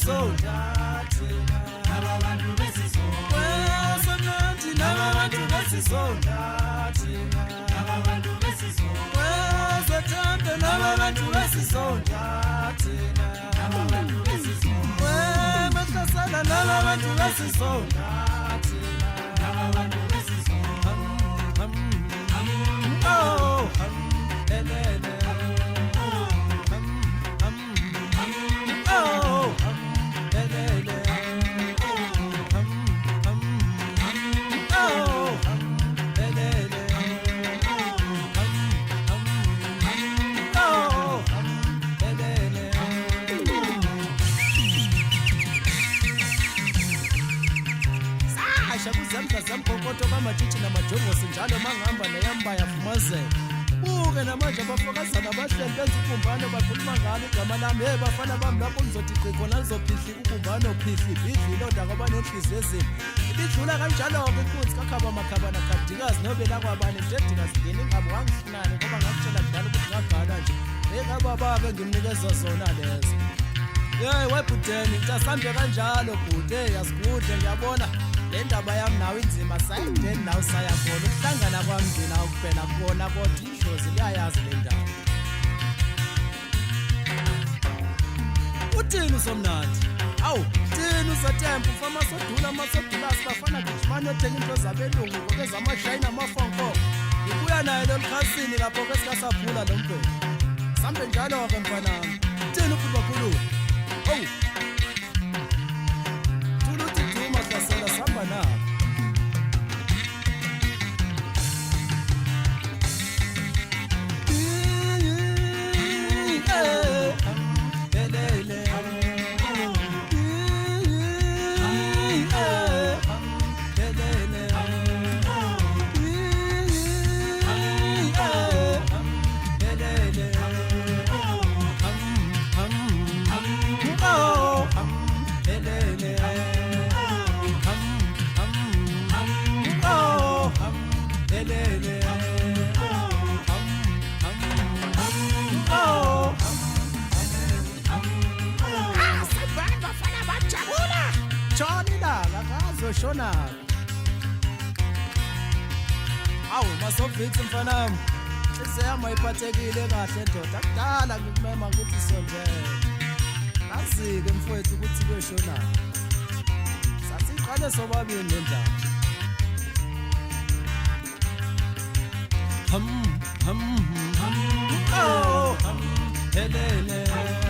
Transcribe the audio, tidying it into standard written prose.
besisonda thina Abantu besizonda Wesonanti nabantu besisonda thina Abantu besizonda Wesethembe nabantu besisonda thina Abantu besizonda Wemehlasela nabantu besisonda thina Abantu besizonda Oh elele Oh elele Zampokoto kamathithi namajongosi njalo mangihamba neyamba yafumazela buke namanje abafokazana abahleli benza ubumbano bakhuluma ngalo igama lami bafana bami lapho ngizothi gqiko nalizophihla ubumbano phihli bhidli ilonda ngoba nenhliziyo ezimbi ibidlula kanjalo-ke inkunzi kakhaba makhabana khadikazi nobela kwabani ndedikazi ngeni ingabo wangifunani ngoba ngakutshela kudala ukuthi ngagana nje ekababa-ke ngimnikeza zona lezo yeyi webhudeni ntasambe kanjalo bhude yasigudle ngiyabona le ndaba yami nawe inzima sayideni nawe sayakhona ukuhlangana kwami ngina ukuphela kubona kodwa idlozi liyayazi le ndaba uthini usomnandi awu thini uzotempa ufama sodula amasodulasi bafana gijimane yothenga into zabelungu ngokezamashayini amafonko ngibuya naye lolukhasini lapho kesikasaphula lo mbhelo sambe njalo-ke mfanami thini ukhuluma khuluma owu thuluthi duma hlasela sihamba nabo shona awu masovitsi mfanami iseyama iphathekile kahle ndoda kudala ngikumema ukuthi sondele azike mfowethu ukuthi kweshona sasiqale sobabili nendaba oh helele